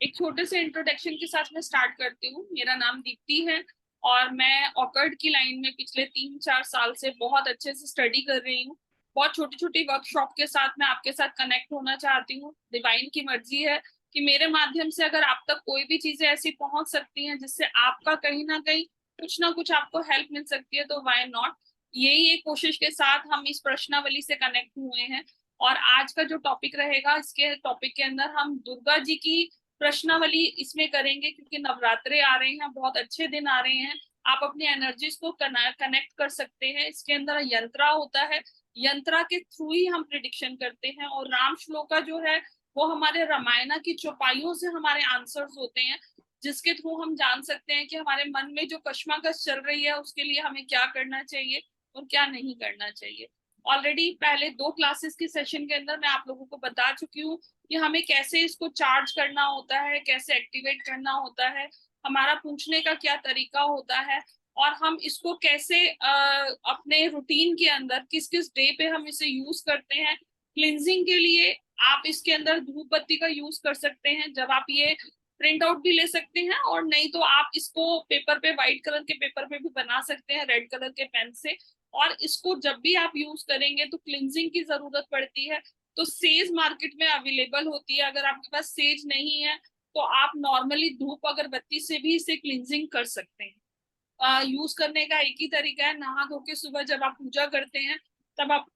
एक छोटे से इंट्रोडक्शन के साथ मैं स्टार्ट करती हूँ। मेरा नाम दीप्ति है और मैं ऑकर्ड की लाइन में पिछले 3-4 साल से बहुत अच्छे से स्टडी कर रही हूँ। बहुत छोटी छोटी वर्कशॉप के साथ मैं आपके साथ कनेक्ट होना चाहती हूँ। डिवाइन की मर्जी है कि मेरे माध्यम से अगर आप तक कोई भी चीजें ऐसी पहुंच सकती हैं जिससे आपका कहीं ना कुछ आपको हेल्प मिल सकती है, तो वाई नॉट। यही एक कोशिश के साथ हम इस प्रश्नावली से कनेक्ट हुए हैं। और आज का जो टॉपिक रहेगा, इसके टॉपिक के अंदर हम दुर्गा जी की प्रश्नावली इसमें करेंगे, क्योंकि नवरात्रे आ रहे हैं, बहुत अच्छे दिन आ रहे हैं। आप अपनी एनर्जीज को कनेक्ट कर सकते हैं। इसके अंदर यंत्रा होता है, यंत्रा के थ्रू ही हम प्रिडिक्शन करते हैं। और राम श्लोका जो है वो हमारे रामायणा की चौपाइयों से हमारे आंसर्स होते हैं, जिसके थ्रू हम जान सकते हैं कि हमारे मन में जो कश्मकश चल रही है उसके लिए हमें क्या करना चाहिए और क्या नहीं करना चाहिए। ऑलरेडी पहले 2 क्लासेस के सेशन के अंदर मैं आप लोगों को बता चुकी हूँ कि हमें कैसे इसको चार्ज करना होता है, कैसे एक्टिवेट करना होता है, हमारा पूछने का क्या तरीका होता है, और हम इसको कैसे अपने रूटीन के अंदर किस किस डे पे हम इसे यूज करते हैं। क्लिनजिंग के लिए आप इसके अंदर धूप बत्ती का यूज कर सकते हैं। जब आप ये प्रिंट आउट भी ले सकते हैं, और नहीं तो आप इसको पेपर पे, व्हाइट कलर के पेपर पे भी बना सकते हैं रेड कलर के पेन से। और इसको जब भी आप यूज करेंगे तो क्लिनजिंग की जरूरत पड़ती है। तो सेज मार्केट में अवेलेबल होती है। अगर आपके पास सेज नहीं है तो आप नॉर्मली धूप अगरबत्ती से भी इसे क्लिनजिंग कर सकते हैं। यूज करने का एक ही तरीका है, नहा धो के सुबह जब आप पूजा करते हैं तब आप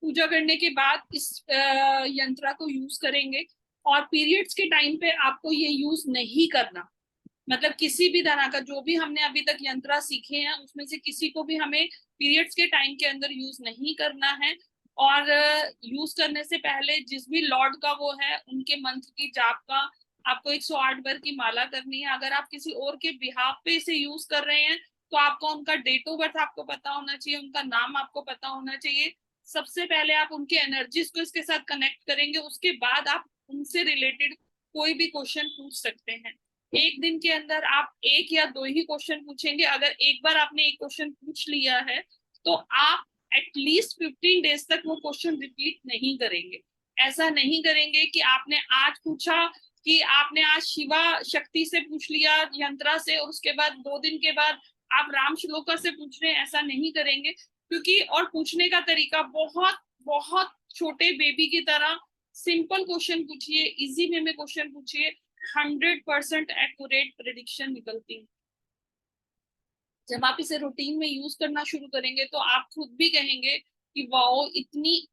पूजा करने के बाद इस यंत्रा को यूज करेंगे। और पीरियड्स के टाइम पे आपको ये यूज नहीं करना। मतलब किसी भी तरह का जो भी हमने अभी तक यंत्रा सीखे हैं उसमें से किसी को भी हमें पीरियड्स के टाइम के अंदर यूज नहीं करना है। और यूज करने से पहले जिस भी लॉर्ड का वो है उनके मंत्र की जाप का आपको 108 बार की माला करनी है। अगर आप किसी और के बिहाफ पे इसे यूज कर रहे हैं तो आपको उनका डेट ऑफ बर्थ आपको पता होना चाहिए, उनका नाम आपको पता होना चाहिए। सबसे पहले आप उनके एनर्जीज को इसके साथ कनेक्ट करेंगे, उसके बाद आप उनसे रिलेटेड कोई भी क्वेश्चन पूछ सकते हैं। एक दिन के अंदर आप 1 या 2 ही क्वेश्चन पूछेंगे। अगर एक बार आपने एक क्वेश्चन पूछ लिया है तो आप एटलीस्ट 15 डेज तक वो क्वेश्चन रिपीट नहीं करेंगे। ऐसा नहीं करेंगे कि आपने आज पूछा, कि आपने आज शिवा शक्ति से पूछ लिया यंत्रा से, और उसके बाद 2 दिन के बाद आप राम श्लोका से पूछ रहे हैं। ऐसा नहीं करेंगे, क्योंकि और पूछने का तरीका बहुत बहुत छोटे बेबी की तरह सिंपल क्वेश्चन पूछिए, इजी वे में क्वेश्चन पूछिए। 100% एक्यूरेट प्रेडिक्शन निकलती है। जब आप इसे रूटीन में यूज करना शुरू करेंगे तो आप खुद भी कहेंगे कि वाओ, इतनी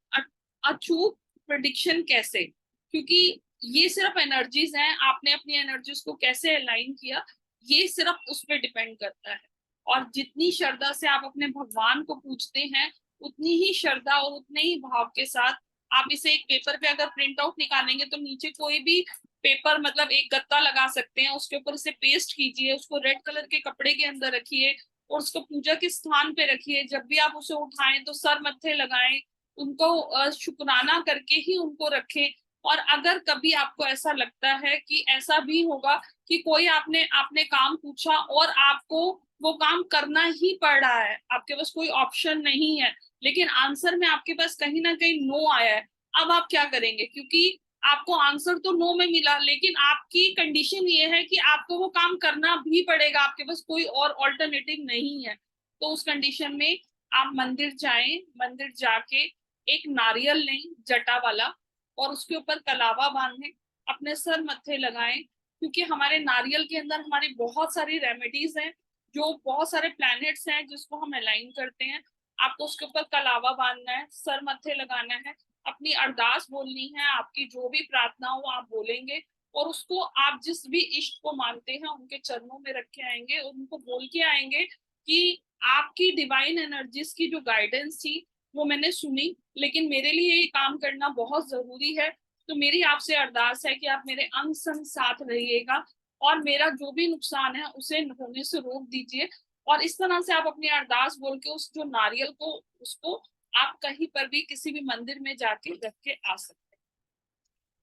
अचूक प्रेडिक्शन कैसे। क्योंकि ये सिर्फ एनर्जीज हैं, आपने अपनी एनर्जीज को कैसे अलाइन किया ये सिर्फ उस पर डिपेंड करता है। और जितनी श्रद्धा से आप अपने भगवान को पूछते हैं उतनी ही श्रद्धा और उतने ही भाव के साथ आप इसे एक पेपर पे अगर प्रिंट आउट निकालेंगे तो नीचे कोई भी पेपर, मतलब एक गत्ता लगा सकते हैं, उसके ऊपर इसे पेस्ट कीजिए, उसको रेड कलर के कपड़े के अंदर रखिए और उसको पूजा के स्थान पे रखिए। जब भी आप उसे उठाएं तो सर मत्थे लगाएं, उनको शुक्राना करके ही उनको रखें। और अगर कभी आपको ऐसा लगता है कि ऐसा भी होगा कि कोई आपने आपने काम पूछा और आपको वो काम करना ही पड़ रहा है, आपके पास कोई ऑप्शन नहीं है, लेकिन आंसर में आपके पास कहीं ना कहीं नो आया है, अब आप क्या करेंगे? क्योंकि आपको आंसर तो नो में मिला, लेकिन आपकी कंडीशन ये है कि आपको वो काम करना भी पड़ेगा, आपके पास कोई और ऑल्टरनेटिव नहीं है। तो उस कंडीशन में आप मंदिर जाएं, मंदिर जाके एक नारियल लें जटा वाला, और उसके ऊपर कलावा बांधें, अपने सर मत्थे लगाएं। क्योंकि हमारे नारियल के अंदर हमारी बहुत सारी रेमेडीज हैं, जो बहुत सारे प्लैनेट्स हैं जिसको हम अलाइन करते हैं। आपको उसके ऊपर कलावा बांधना है, सर मत्थे लगाना है, अपनी अरदास बोलनी है, आपकी जो भी प्रार्थना हो आप बोलेंगे, और उसको आप जिस भी इष्ट को मानते हैं उनके चरणों में रख के आएंगे और उनको बोल के आएंगे कि आपकी डिवाइन एनर्जीज की जो गाइडेंस थी वो मैंने सुनी, लेकिन मेरे लिए ये काम करना बहुत जरूरी है। तो मेरी आपसे अरदास है कि आप मेरे अंग संग साथ रहिएगा और मेरा जो भी नुकसान है उसे होने से रोक दीजिए। और इस तरह से आप अपनी अरदास बोल के उस जो नारियल को, उसको आप कहीं पर भी किसी भी मंदिर में जाके रख के आ सकते हैं।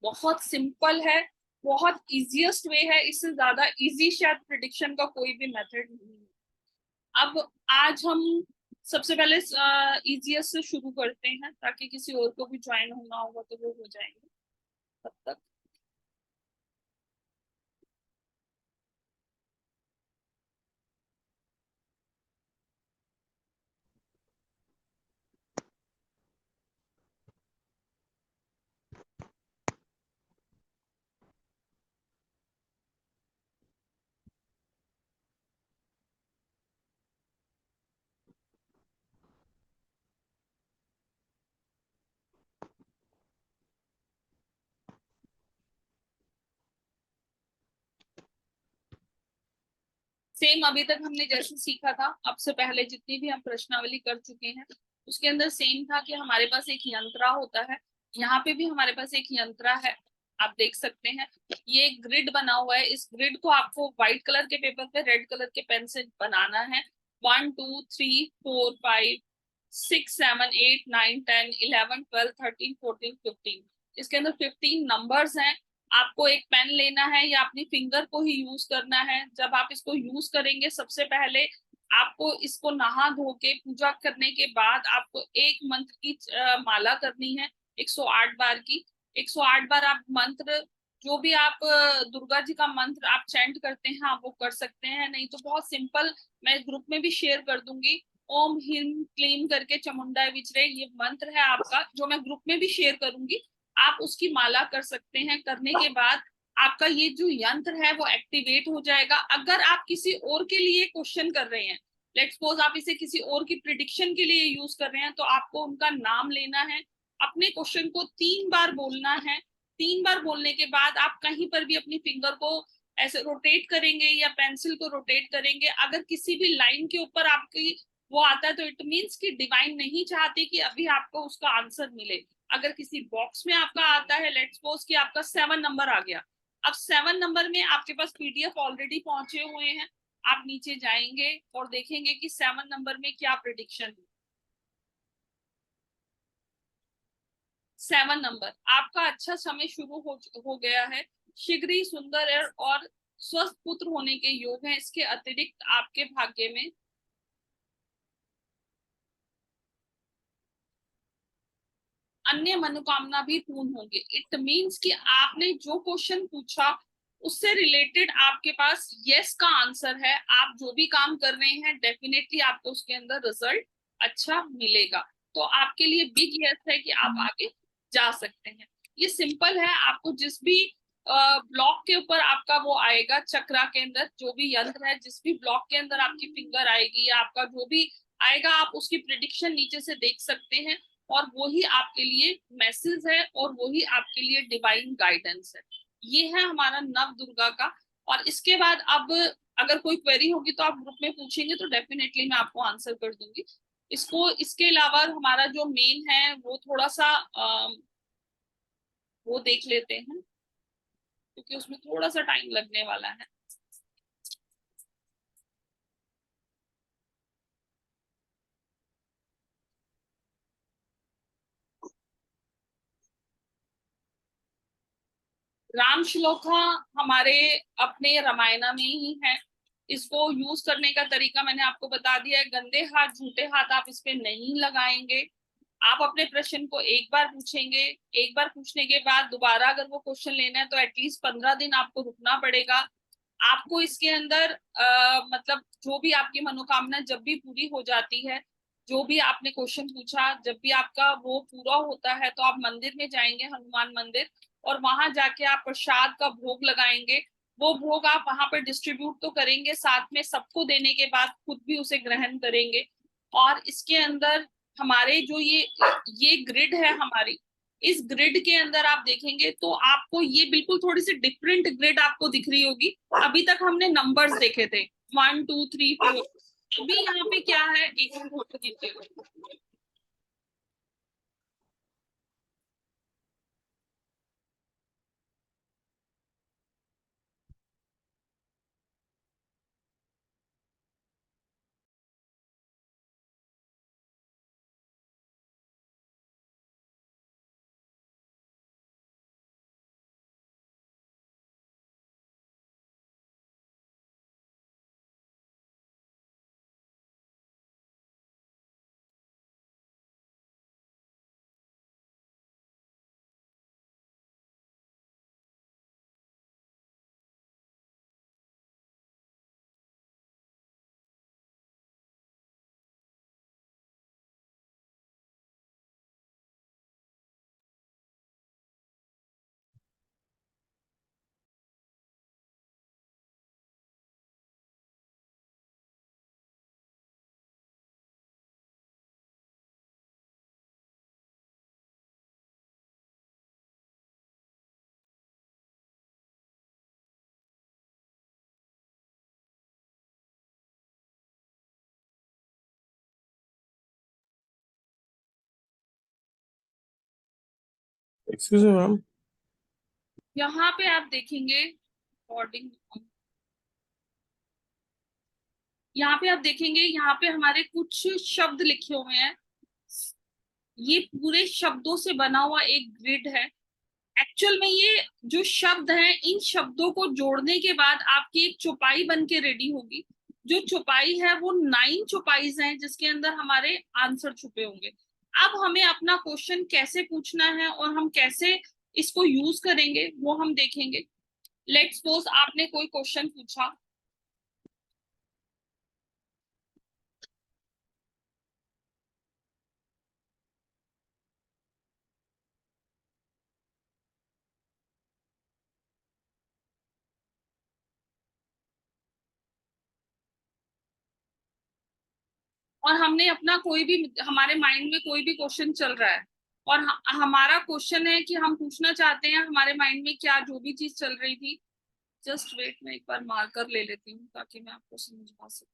बहुत सिंपल है, बहुत इजीएस्ट वे है, इससे ज्यादा इजी शायद प्रिडिक्शन का कोई भी मेथड नहीं है। अब आज हम सबसे पहले इजीएस्ट से शुरू करते हैं, ताकि किसी और को भी ज्वाइन होना होगा तो वो हो जाएंगे तब तक। सेम अभी तक हमने जैसे सीखा था, अब से पहले जितनी भी हम प्रश्नावली कर चुके हैं उसके अंदर सेम था कि हमारे पास एक यंत्रा होता है। यहाँ पे भी हमारे पास एक यंत्रा है, आप देख सकते हैं। ये एक ग्रिड बना हुआ है, इस ग्रिड को आपको व्हाइट कलर के पेपर पे रेड कलर के पेन से बनाना है। 1 2 3 4 5 6 7 8 9 10 11 12 13 14 15। इसके अंदर 15 नंबर्स हैं। आपको एक पेन लेना है या अपनी फिंगर को ही यूज करना है। जब आप इसको यूज करेंगे, सबसे पहले आपको इसको नहा धो के पूजा करने के बाद आपको एक मंत्र की माला करनी है, 108 बार की। 108 बार आप मंत्र, जो भी आप दुर्गा जी का मंत्र आप चैंट करते हैं आप वो कर सकते हैं, नहीं तो बहुत सिंपल, मैं ग्रुप में भी शेयर कर दूंगी। ओम ह्रीम क्लीम करके चामुंडा विचरे, ये मंत्र है आपका, जो मैं ग्रुप में भी शेयर करूंगी। आप उसकी माला कर सकते हैं। करने के बाद आपका ये जो यंत्र है वो एक्टिवेट हो जाएगा। अगर आप किसी और के लिए क्वेश्चन कर रहे हैं, लेट्स सपोज आप इसे किसी और की प्रिडिक्शन के लिए यूज कर रहे हैं, तो आपको उनका नाम लेना है, अपने क्वेश्चन को 3 बार बोलना है। 3 बार बोलने के बाद आप कहीं पर भी अपनी फिंगर को ऐसे रोटेट करेंगे या पेंसिल को रोटेट करेंगे। अगर किसी भी लाइन के ऊपर आपकी वो आता है तो इट मीन्स कि डिवाइन नहीं चाहती कि अभी आपको उसका आंसर मिले। अगर किसी बॉक्स में आपका आता है, लेट्स सपोज कि आपका 7 नंबर आ गया, अब 7 नंबर में आपके पास पीडीएफ ऑलरेडी पहुंचे हुए हैं, आप नीचे जाएंगे और देखेंगे कि 7 नंबर में क्या प्रिडिक्शन है। 7 नंबर आपका अच्छा समय शुरू हो गया है। शीघ्र ही सुंदर और स्वस्थ पुत्र होने के योग हैं। इसके अतिरिक्त आपके भाग्य में अन्य मनोकामना भी पूर्ण होंगे। इट मीन्स कि आपने जो क्वेश्चन पूछा उससे रिलेटेड आपके पास यस का आंसर है। आप जो भी काम कर रहे हैं डेफिनेटली आपको उसके अंदर रिजल्ट अच्छा मिलेगा। तो आपके लिए बिग यस है कि आप आगे जा सकते हैं। ये सिंपल है। आपको जिस भी ब्लॉक के ऊपर आपका वो आएगा, चक्रा के अंदर जो भी यंत्र है, जिस भी ब्लॉक के अंदर आपकी फिंगर आएगी या आपका जो भी आएगा, आप उसकी प्रिडिक्शन नीचे से देख सकते हैं। और वही आपके लिए मैसेज है और वही आपके लिए डिवाइन गाइडेंस है। ये है हमारा नव दुर्गा का। और इसके बाद अब अगर कोई क्वेरी होगी तो आप ग्रुप में पूछेंगे तो डेफिनेटली मैं आपको आंसर कर दूंगी। इसको इसके अलावा हमारा जो मेन है वो थोड़ा सा वो देख लेते हैं, क्योंकि उसमें थोड़ा सा टाइम लगने वाला है। राम श्लोका हमारे अपने रामायणा में ही है। इसको यूज करने का तरीका मैंने आपको बता दिया है। गंदे हाथ झूठे हाथ आप इस पे नहीं लगाएंगे। आप अपने प्रश्न को एक बार पूछेंगे, एक बार पूछने के बाद दोबारा अगर वो क्वेश्चन लेना है तो एटलीस्ट 15 दिन आपको रुकना पड़ेगा। आपको इसके अंदर मतलब जो भी आपकी मनोकामना जब भी पूरी हो जाती है, जो भी आपने क्वेश्चन पूछा, जब भी आपका वो पूरा होता है तो आप मंदिर में जाएंगे, हनुमान मंदिर, और वहां जाके आप प्रसाद का भोग लगाएंगे। वो भोग आप वहां पर डिस्ट्रीब्यूट तो करेंगे, साथ में सबको देने के बाद खुद भी उसे ग्रहण करेंगे। और इसके अंदर हमारे जो ये ग्रिड है हमारी, इस ग्रिड के अंदर आप देखेंगे तो आपको ये बिल्कुल थोड़ी सी डिफरेंट ग्रिड आपको दिख रही होगी। अभी तक हमने नंबर्स देखे थे 1 2 3 4। अभी यहाँ पे क्या है, एक मिनट होल्ड कीजिएगा। Excuse me ma'am. यहाँ पे आप देखेंगे रिकॉर्डिंग, यहाँ पे आप देखेंगे, यहाँ पे हमारे कुछ शब्द लिखे हुए हैं। ये पूरे शब्दों से बना हुआ एक ग्रिड है। एक्चुअल में ये जो शब्द हैं, इन शब्दों को जोड़ने के बाद आपकी एक चौपाई बन के रेडी होगी। जो चौपाई है वो 9 चौपाईज हैं जिसके अंदर हमारे आंसर छुपे होंगे। अब हमें अपना क्वेश्चन कैसे पूछना है और हम कैसे इसको यूज करेंगे वो हम देखेंगे। लेट्स सपोज आपने कोई क्वेश्चन पूछा, और हमने अपना कोई भी, हमारे माइंड में कोई भी क्वेश्चन चल रहा है और हमारा क्वेश्चन है कि हम पूछना चाहते हैं हमारे माइंड में क्या जो भी चीज चल रही थी। जस्ट वेट, मैं एक बार मार्कर ले लेती हूँ ताकि मैं आपको समझा सकूं।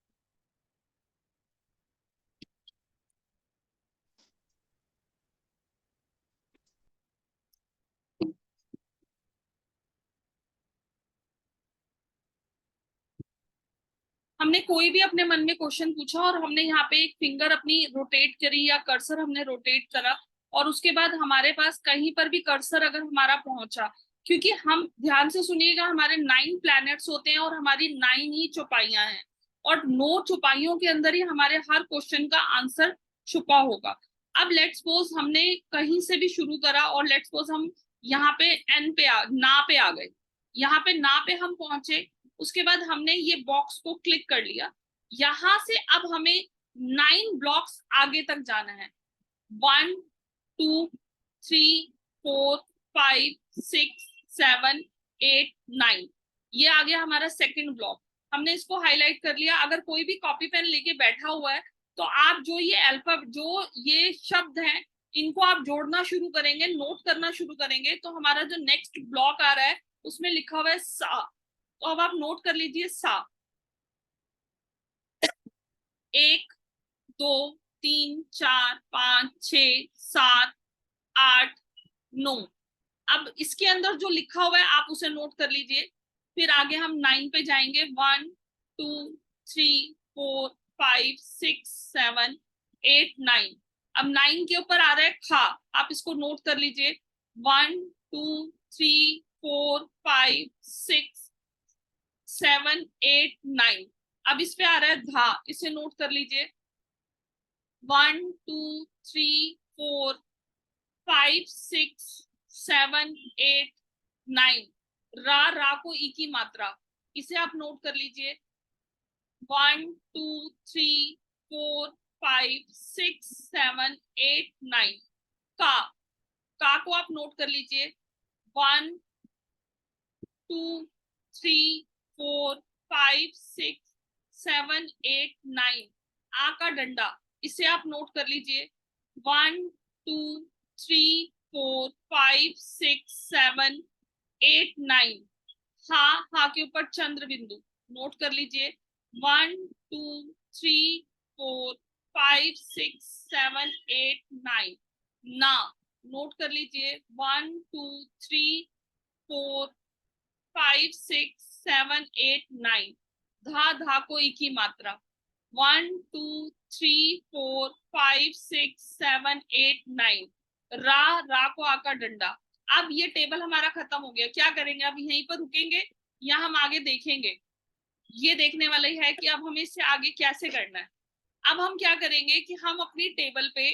हमने कोई भी अपने मन में क्वेश्चन पूछा और हमने यहाँ पे एक फिंगर अपनी रोटेट करी या कर्सर हमने रोटेट करा, और उसके बाद हमारे पास कहीं पर भी कर्सर अगर हमारा पहुंचा, क्योंकि हम ध्यान से सुनिएगा, हमारे 9 प्लैनेट्स होते हैं और हमारी 9 ही चौपाइयां हैं, और 9 चौपाइयों के अंदर ही हमारे हर क्वेश्चन का आंसर छुपा होगा। अब लेट्स सपोज हमने कहीं से भी शुरू करा और लेट्स सपोज हम यहाँ पे एन पे ना पे आ गए, यहाँ पे ना पे हम पहुंचे। उसके बाद हमने ये बॉक्स को क्लिक कर लिया। यहां से अब हमें 9 ब्लॉक्स आगे तक जाना है। 1 2 3 4 5 6 7 8 9, ये आ गया हमारा सेकंड ब्लॉक। हमने इसको हाईलाइट कर लिया। अगर कोई भी कॉपी पेन लेके बैठा हुआ है तो आप जो ये जो ये शब्द हैं, इनको आप जोड़ना शुरू करेंगे, नोट करना शुरू करेंगे, तो हमारा जो नेक्स्ट ब्लॉक आ रहा है उसमें लिखा हुआ है सा। तो अब आप नोट कर लीजिए सा। 1 2 3 4 5 6 7 8 9। अब इसके अंदर जो लिखा हुआ है आप उसे नोट कर लीजिए। फिर आगे हम 9 पे जाएंगे। 1 2 3 4 5 6 7 8 9। अब 9 के ऊपर आ रहा है खा, आप इसको नोट कर लीजिए। 1 2 3 4 5 6 7 8 9। अब इस पे आ रहा है धा, इसे नोट कर लीजिए। 1 2 3 4 5 6 7 8 9। रा को ई की मात्रा, इसे आप नोट कर लीजिए। 1 2 3 4 5 6 7 8 9। का को आप नोट कर लीजिए। 1 2 3 4 5 6 7 8 9। आ का डंडा, इसे आप नोट कर लीजिए। 1 2 3 4 5 6 7 8 9। हा के ऊपर चंद्र बिंदु, नोट कर लीजिए। 1 2 3 4 5 6 7 8 9। ना, नोट कर लीजिए। 1 2 3 4 5 6 7 8 9। धा को ई की मात्रा। 1 2 3 4 5 6 7 8 9। रा को आका डंडा। अब ये टेबल हमारा खत्म हो गया। क्या करेंगे, अब यहीं पर रुकेंगे या हम आगे देखेंगे? ये देखने वाला ही है कि अब हमें इससे आगे कैसे करना है। अब हम क्या करेंगे कि हम अपनी टेबल पे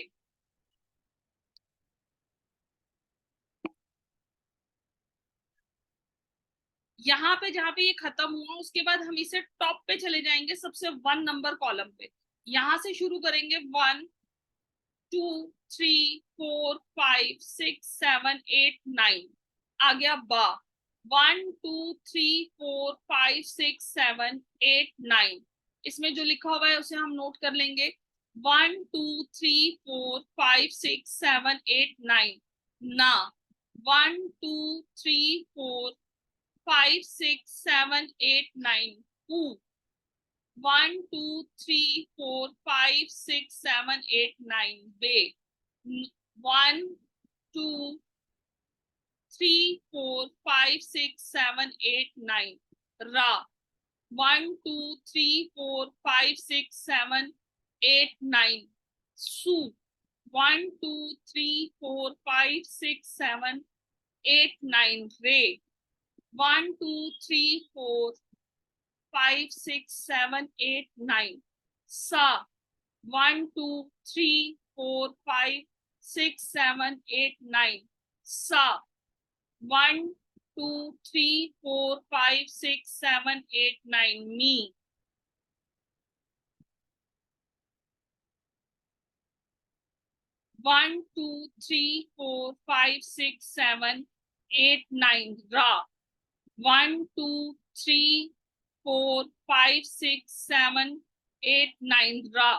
यहाँ पे, जहाँ पे ये खत्म हुआ, उसके बाद हम इसे टॉप पे चले जाएंगे, सबसे 1 नंबर कॉलम पे। यहां से शुरू करेंगे। 1 2 3 4 5 6 7 8 9। आ गया बा। 1 2 3 4 5 6 7 8 9। इसमें जो लिखा हुआ है उसे हम नोट कर लेंगे। 1 2 3 4 5 6 7 8 9। ना। 1 2 3 4 5 6 7 8 9। हु। 1 2 3 4 5 6 7 8 9। बे। 1 2 3 4 5 6 7 8 9 रा 1 2 3 4 5 6 7 8 9 सू 1 2 3 4 5 6 7 8 9 रे 1 2 3 4 5 6 7 8 9 सा 1 2 3 4 5 6 7 8 9 सा 1 2 3 4 5 6 7 8 9 मी 1 2 3 4 5 6 7 8 9 रा 1 2 3 4 5 6 7 8 9 रा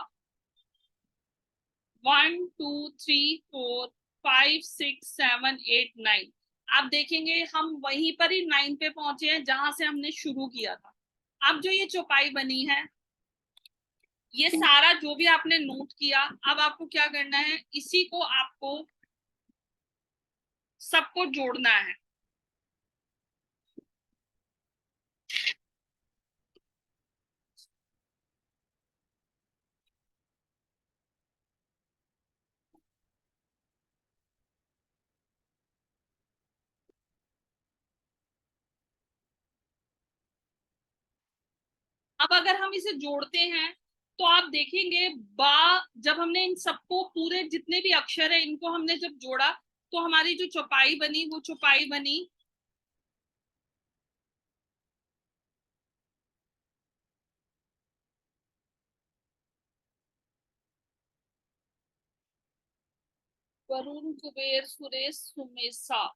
1 2 3 4 5 6 7 8 9 आप देखेंगे हम वहीं पर ही 9 पे पहुंचे हैं जहां से हमने शुरू किया था। अब जो ये चौपाई बनी है, ये सारा जो भी आपने नोट किया, अब आपको क्या करना है, इसी को आपको सबको जोड़ना है। अब अगर हम इसे जोड़ते हैं तो आप देखेंगे बा, जब हमने इन सबको पूरे जितने भी अक्षर है इनको हमने जब जोड़ा तो हमारी जो चौपाई बनी वो चौपाई बनी वरुण कुबेर सुरेश सुमेशा।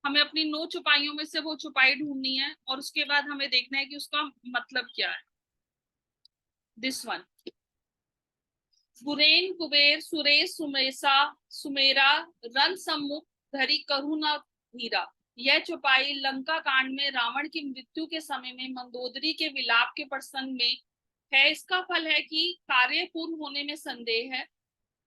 हमें अपनी 9 चौपाइयों में से वो चौपाई ढूंढनी है और उसके बाद हमें देखना है कि उसका मतलब क्या है। दिस वन, गुरेन कुबेर सुरेश सुमेशा सुमेरा रन सम्मुख धरी करुणा धीरा। यह चौपाई लंका कांड में रावण की मृत्यु के समय में मंदोदरी के विलाप के प्रसंग में है। इसका फल है कि कार्य पूर्ण होने में संदेह है,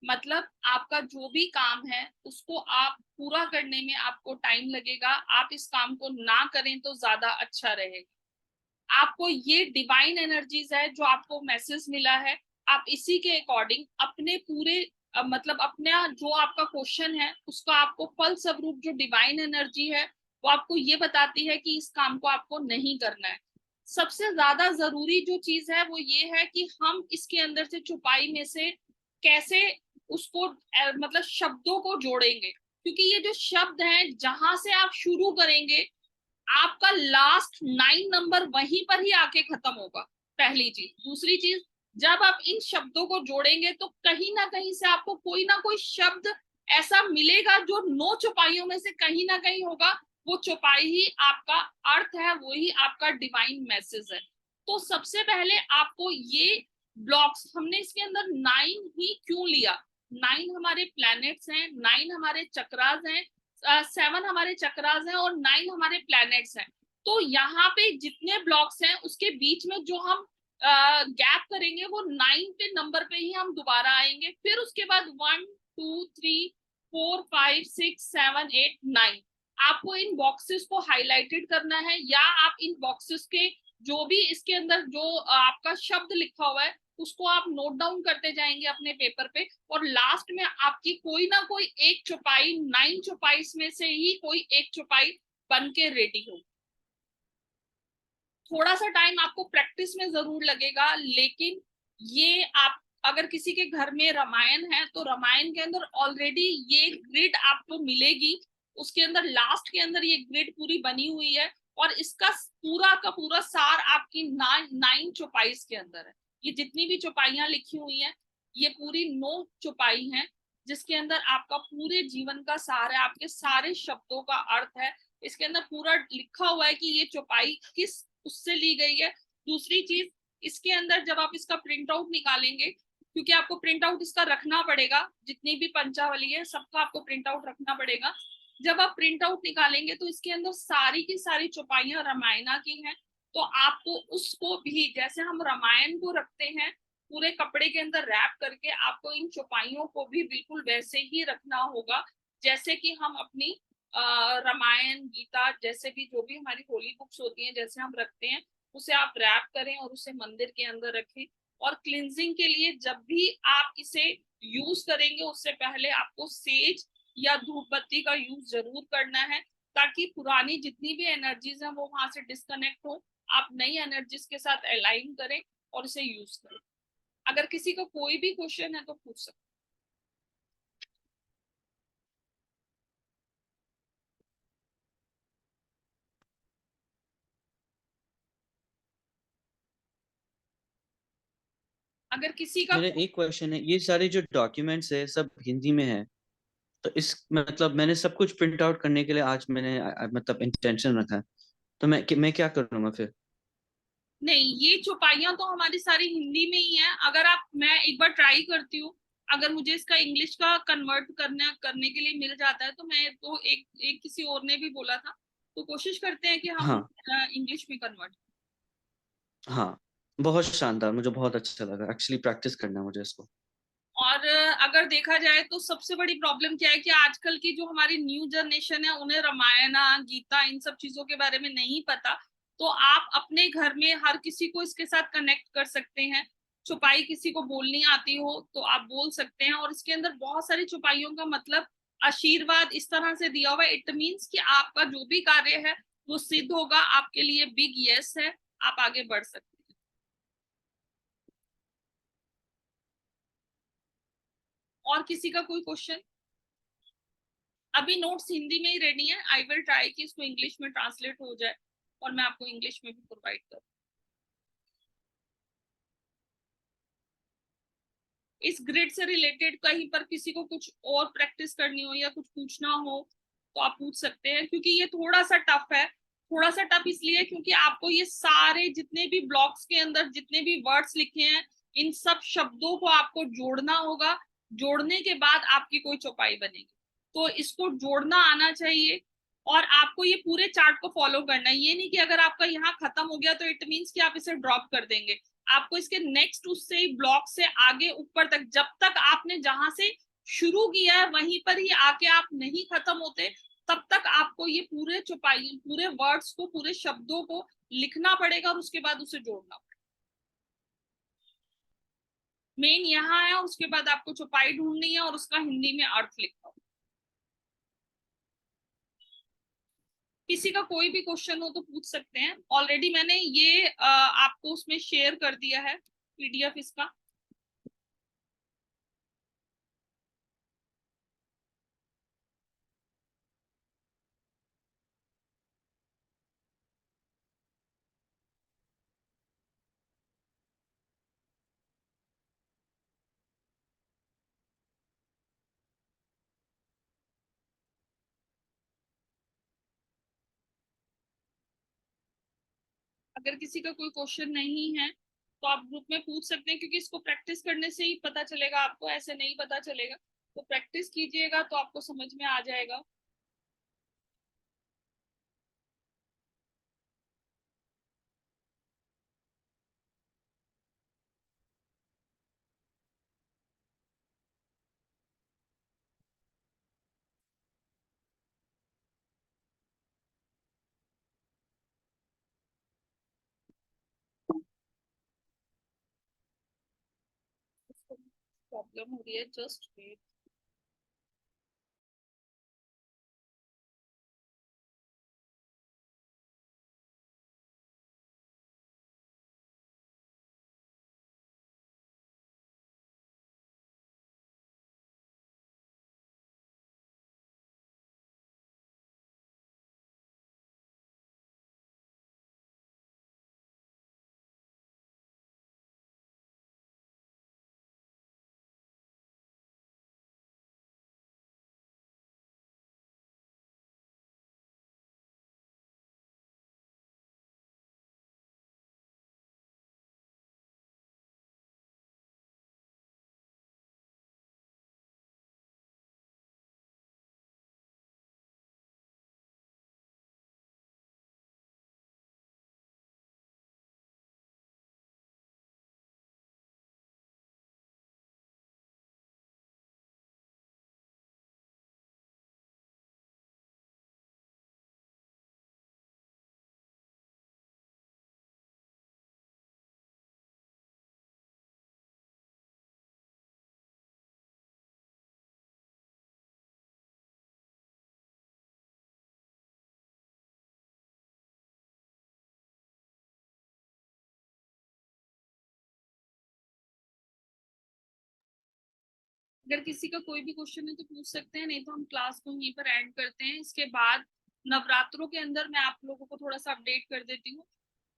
मतलब आपका जो भी काम है उसको आप पूरा करने में आपको टाइम लगेगा, आप इस काम को ना करें तो ज्यादा अच्छा रहेगा। आपको ये डिवाइन एनर्जीज है जो आपको मैसेज मिला है, आप इसी के अकॉर्डिंग अपने पूरे मतलब अपना जो आपका क्वेश्चन है उसका आपको फल स्वरूप जो डिवाइन एनर्जी है वो आपको ये बताती है कि इस काम को आपको नहीं करना है। सबसे ज्यादा जरूरी जो चीज है वो ये है कि हम इसके अंदर से छुपाई में से कैसे उसको मतलब शब्दों को जोड़ेंगे, क्योंकि ये जो शब्द हैं जहां से आप शुरू करेंगे आपका लास्ट 9 नंबर वहीं पर ही आके खत्म होगा। पहली चीज। दूसरी चीज, जब आप इन शब्दों को जोड़ेंगे तो कहीं ना कहीं से आपको कोई ना कोई शब्द ऐसा मिलेगा जो 9 चौपाइयों में से कहीं ना कहीं होगा। वो चौपाई ही आपका अर्थ है, वो ही आपका डिवाइन मैसेज है। तो सबसे पहले आपको ये ब्लॉक्स, हमने इसके अंदर 9 ही क्यों लिया, 9 हमारे प्लैनेट्स हैं, 9 हमारे चक्रास हैं, 7 हमारे चक्रास हैं और 9 हमारे प्लैनेट्स हैं। तो यहाँ पे जितने ब्लॉक्स हैं उसके बीच में जो हम गैप करेंगे वो 9 पे नंबर पे ही हम दोबारा आएंगे। फिर उसके बाद 1 2 3 4 5 6 7 8 9 आपको इन बॉक्सेस को हाईलाइटेड करना है, या आप इन बॉक्सेस के जो भी इसके अंदर जो आपका शब्द लिखा हुआ है उसको आप नोट डाउन करते जाएंगे अपने पेपर पे, और लास्ट में आपकी कोई ना कोई एक चौपाई 9 चौपाई में से ही कोई एक चौपाई बन के रेडी हो। थोड़ा सा टाइम आपको प्रैक्टिस में जरूर लगेगा, लेकिन ये आप अगर किसी के घर में रामायण है तो रामायण के अंदर ऑलरेडी ये ग्रिड आपको मिलेगी, उसके अंदर लास्ट के अंदर ये ग्रिड पूरी बनी हुई है और इसका पूरा का पूरा सार आपकी 9 चौपाइस के अंदर है। ये जितनी भी चौपाइयां लिखी हुई हैं ये पूरी 9 चौपाई हैं जिसके अंदर आपका पूरे जीवन का सार है, आपके सारे शब्दों का अर्थ है। इसके अंदर पूरा लिखा हुआ है कि ये चौपाई किस उससे ली गई है। दूसरी चीज, इसके अंदर जब आप इसका प्रिंट आउट निकालेंगे, क्योंकि आपको प्रिंट आउट इसका रखना पड़ेगा, जितनी भी पंचावली है सबका आपको प्रिंट आउट रखना पड़ेगा। जब आप प्रिंट आउट निकालेंगे तो इसके अंदर सारी की सारी चौपाइयां रामायणा की हैं, तो आपको उसको भी, जैसे हम रामायण को रखते हैं पूरे कपड़े के अंदर रैप करके, आपको इन चौपाइयों को भी बिल्कुल वैसे ही रखना होगा, जैसे कि हम अपनी रामायण, गीता, जैसे भी जो भी हमारी होली बुक्स होती हैं जैसे हम रखते हैं, उसे आप रैप करें और उसे मंदिर के अंदर रखें। और क्लिनजिंग के लिए जब भी आप इसे यूज करेंगे उससे पहले आपको सेज या धूप बत्ती का यूज जरूर करना है, ताकि पुरानी जितनी भी एनर्जीज हैं वो वहां से डिस्कनेक्ट हो, आप नई एनर्जीज के साथ अलाइन करें और इसे यूज करें। अगर किसी का कोई भी क्वेश्चन है तो पूछ सकते। अगर किसी का मेरा एक क्वेश्चन है, ये सारे जो डॉक्यूमेंट्स है सब हिंदी में है, तो इस मतलब मैंने सब कुछ प्रिंट आउट करने के लिए आज मैंने मतलब इंटेंशन रखा है, तो मैं क्या करूँगा फिर? नहीं, ये चौपाइयाँ तो हमारी सारी हिंदी में ही है। अगर आप, मैं एक बार ट्राई करती हूँ, अगर मुझे इसका इंग्लिश का कन्वर्ट करने के लिए मिल जाता है तो मैं तो एक एक किसी और ने भी बोला था, तो कोशिश करते हैं कि हम हाँ। इंग्लिश में कन्वर्ट। हाँ, बहुत शानदार, मुझे बहुत अच्छा लगा, एक्चुअली प्रैक्टिस करना है मुझे इसको। और अगर देखा जाए तो सबसे बड़ी प्रॉब्लम क्या है कि आजकल की जो हमारी न्यू जनरेशन है उन्हें रामायण, गीता, इन सब चीजों के बारे में नहीं पता। तो आप अपने घर में हर किसी को इसके साथ कनेक्ट कर सकते हैं। छुपाई किसी को बोलनी आती हो तो आप बोल सकते हैं, और इसके अंदर बहुत सारी छुपाइयों का मतलब आशीर्वाद इस तरह से दिया हुआ है, इट मीन्स कि आपका जो भी कार्य है वो सिद्ध होगा, आपके लिए बिग यस है, आप आगे बढ़ सकते हैं। और किसी का कोई क्वेश्चन? अभी नोट्स हिंदी में ही रेडी है, आई विल ट्राई कि इसको इंग्लिश में ट्रांसलेट हो जाए और मैं आपको इंग्लिश में भी प्रोवाइड करूँ। इस ग्रिड से रिलेटेड कहीं पर किसी को कुछ और प्रैक्टिस करनी हो या कुछ पूछना हो तो आप पूछ सकते हैं, क्योंकि ये थोड़ा सा टफ है। थोड़ा सा टफ इसलिए क्योंकि आपको ये सारे जितने भी ब्लॉक्स के अंदर जितने भी वर्ड्स लिखे हैं, इन सब शब्दों को आपको जोड़ना होगा। जोड़ने के बाद आपकी कोई चौपाई बनेगी, तो इसको जोड़ना आना चाहिए। और आपको ये पूरे चार्ट को फॉलो करना है, ये नहीं कि अगर आपका यहाँ खत्म हो गया तो इट मीन्स कि आप इसे ड्रॉप कर देंगे। आपको इसके नेक्स्ट उससे ब्लॉक से आगे ऊपर तक, जब तक आपने जहां से शुरू किया है वहीं पर ही आके आप नहीं खत्म होते, तब तक आपको ये पूरे चौपाई, पूरे वर्ड्स को, पूरे शब्दों को लिखना पड़ेगा और उसके बाद उसे जोड़ना पड़ेगा। मेन यहाँ है, और उसके बाद आपको चौपाई ढूंढनी है और उसका हिंदी में अर्थ लिखना होगा। किसी का कोई भी क्वेश्चन हो तो पूछ सकते हैं। ऑलरेडी मैंने ये आपको उसमें शेयर कर दिया है, पीडीएफ इसका। अगर किसी का कोई क्वेश्चन नहीं है तो आप ग्रुप में पूछ सकते हैं, क्योंकि इसको प्रैक्टिस करने से ही पता चलेगा, आपको ऐसे नहीं पता चलेगा। तो प्रैक्टिस कीजिएगा तो आपको समझ में आ जाएगा। प्रॉब्लम हो रही है, जस्ट वेट। अगर किसी का कोई भी क्वेश्चन है तो पूछ सकते हैं, नहीं तो हम क्लास को यहीं पर एंड करते हैं। इसके बाद नवरात्रों के अंदर मैं आप लोगों को थोड़ा सा अपडेट कर देती हूँ।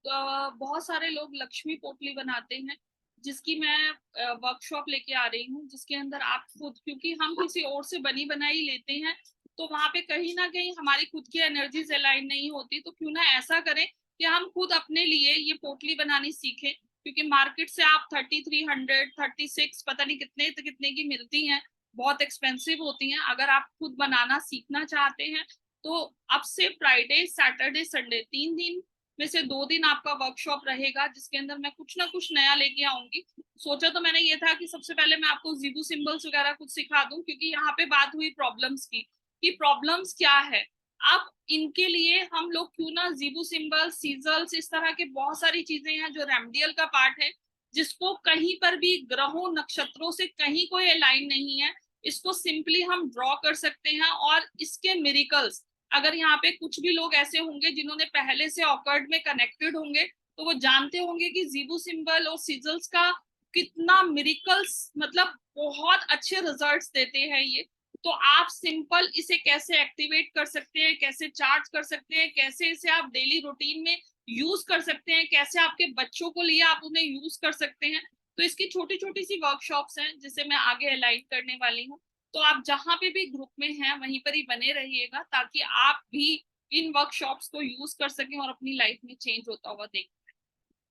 तो बहुत सारे लोग लक्ष्मी पोटली बनाते हैं, जिसकी मैं वर्कशॉप लेके आ रही हूँ, जिसके अंदर आप खुद, क्योंकि हम किसी और से बनी बनाई लेते हैं तो वहां पे कहीं ना कहीं हमारी खुद की एनर्जीज अलाइन नहीं होती, तो क्यों ना ऐसा करें कि हम खुद अपने लिए ये पोटली बनानी सीखें। क्योंकि मार्केट से आप 3300, 36 पता नहीं कितने कितने की मिलती हैं, बहुत एक्सपेंसिव होती हैं। अगर आप खुद बनाना सीखना चाहते हैं तो अब से फ्राइडे सैटरडे संडे 3 दिन में से 2 दिन आपका वर्कशॉप रहेगा, जिसके अंदर मैं कुछ ना कुछ नया लेके आऊंगी। सोचा तो मैंने ये था कि सबसे पहले मैं आपको जीबू सिंबल्स वगैरह कुछ सिखा दूं, क्योंकि यहाँ पे बात हुई प्रॉब्लम्स की कि प्रॉब्लम्स क्या है। अब इनके लिए हम लोग क्यों ना जीबू सिंबल्स, सीजल्स, इस तरह के बहुत सारी चीजें हैं जो रेमडियल का पार्ट है, जिसको कहीं पर भी ग्रहों नक्षत्रों से कहीं कोई अलाइन नहीं है, इसको सिंपली हम ड्रॉ कर सकते हैं। और इसके मिरिकल्स, अगर यहाँ पे कुछ भी लोग ऐसे होंगे जिन्होंने पहले से ऑकर्ड में कनेक्टेड होंगे तो वो जानते होंगे कि जीबू सिंबल और सिजल्स का कितना मिरिकल्स, मतलब बहुत अच्छे रिजल्ट्स देते हैं ये। तो आप सिंपल इसे कैसे एक्टिवेट कर सकते हैं, कैसे चार्ज कर सकते हैं, कैसे इसे आप डेली रूटीन में यूज कर सकते हैं, कैसे आपके बच्चों को लिए आप उन्हें यूज कर सकते हैं, तो इसकी छोटी छोटी सी वर्कशॉप्स हैं जिसे मैं आगे अलाइन करने वाली हूँ। तो आप जहां पे भी ग्रुप में हैं वहीं पर ही बने रहिएगा, ताकि आप भी इन वर्कशॉप्स को यूज कर सकें और अपनी लाइफ में चेंज होता हुआ देख।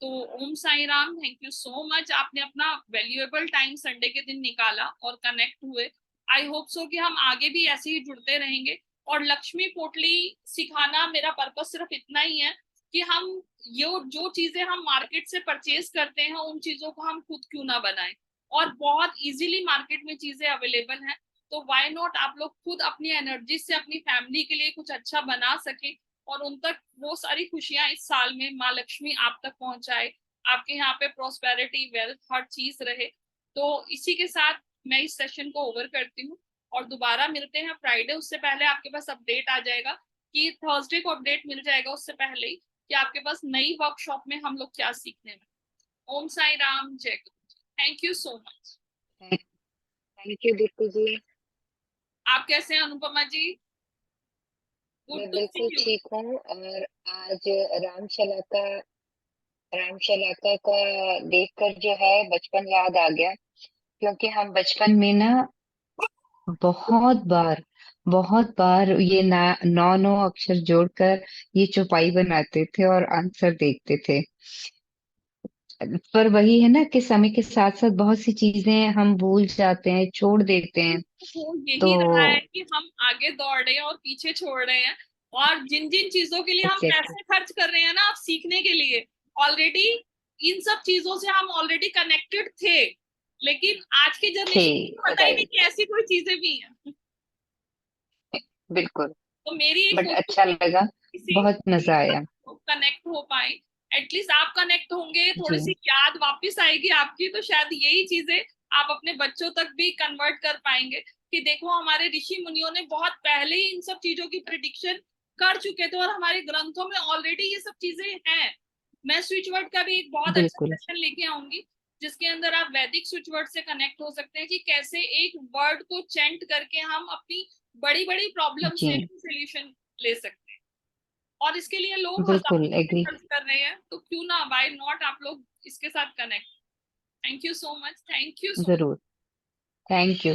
तो Om Sai Ram, thank you so much, आपने अपना वैल्यूएबल टाइम संडे के दिन निकाला और कनेक्ट हुए। आई होप सो कि हम आगे भी ऐसे ही जुड़ते रहेंगे। और लक्ष्मी पोटली सिखाना मेरा पर्पस सिर्फ इतना ही है कि हम ये जो चीजें हम मार्केट से परचेज करते हैं उन चीजों को हम खुद क्यों ना बनाएं। और बहुत इजीली मार्केट में चीजें अवेलेबल हैं, तो व्हाई नॉट आप लोग खुद अपनी एनर्जी से अपनी फैमिली के लिए कुछ अच्छा बना सके, और उन तक वो सारी खुशियां इस साल में माँ लक्ष्मी आप तक पहुंचाए, आपके यहाँ पे प्रोस्पेरिटी, वेल्थ, हर चीज रहे। तो इसी के साथ मैं इस सेशन को ओवर करती हूँ, और दोबारा मिलते हैं फ्राइडे। उससे पहले आपके पास अपडेट आ जाएगा, कि थर्सडे को अपडेट मिल जाएगा उससे पहले ही, कि आपके पास नई वर्कशॉप में हम लोग क्या सीखने में। ओम साई राम, जय गुरु। Thank you so much. Thank you Deepti ji. आप कैसे हैं अनुपमा जी? गुड मैं टू सी बिल्कुल यू। ठीक हूँ। और आज रामशला का रामशलाका का देखकर जो है बचपन याद आ गया, क्योंकि हम बचपन में ना बहुत बार बहुत बार ये नौ नौ अक्षर जोड़कर ये चौपाई बनाते थे और आंसर देखते थे। पर वही है ना कि समय के साथ साथ बहुत सी चीजें हम भूल जाते हैं, छोड़ देते हैं। हो तो यही रहा है कि हम आगे दौड़ रहे हैं और पीछे छोड़ रहे हैं। और जिन जिन चीजों के लिए हम एग्जैक्टली पैसे खर्च कर रहे हैं ना आप सीखने के लिए, ऑलरेडी इन सब चीजों से हम ऑलरेडी कनेक्टेड थे, लेकिन आज की थे, जनरेशन को पता ही नहीं राइट, कि ऐसी कोई चीजें भी हैं। बिल्कुल। तो मेरी एक बट कोशिश अच्छा लगा, किसी बहुत मजा आया। कनेक्ट हो पाए, एटलीस्ट आप कनेक्ट होंगे, थोड़ी सी जी याद वापस आएगी आपकी, तो शायद यही चीजें आप अपने बच्चों तक भी कन्वर्ट कर पाएंगे, कि देखो हमारे ऋषि मुनियों ने बहुत पहले ही इन सब चीजों की प्रिडिक्शन कर चुके थे, और हमारे ग्रंथों में ऑलरेडी ये सब चीजें हैं। मैं स्विच वर्ड का भी एक बहुत अच्छा बिल्कुल। सेशन लेके आऊंगी, जिसके अंदर आप वैदिक स्विच वर्ड से कनेक्ट हो सकते हैं, कि कैसे एक वर्ड को चेंट करके हम अपनी बड़ी बड़ी प्रॉब्लम जी से सोल्यूशन ले सकते हैं। और इसके लिए लोग बिल्कुल हजारों रुपए एग्री। खर्च कर रहे हैं, तो क्यों ना, व्हाई नॉट, आप लोग इसके साथ connect. Thank you so much, thank you so much. जरूर। Thank you.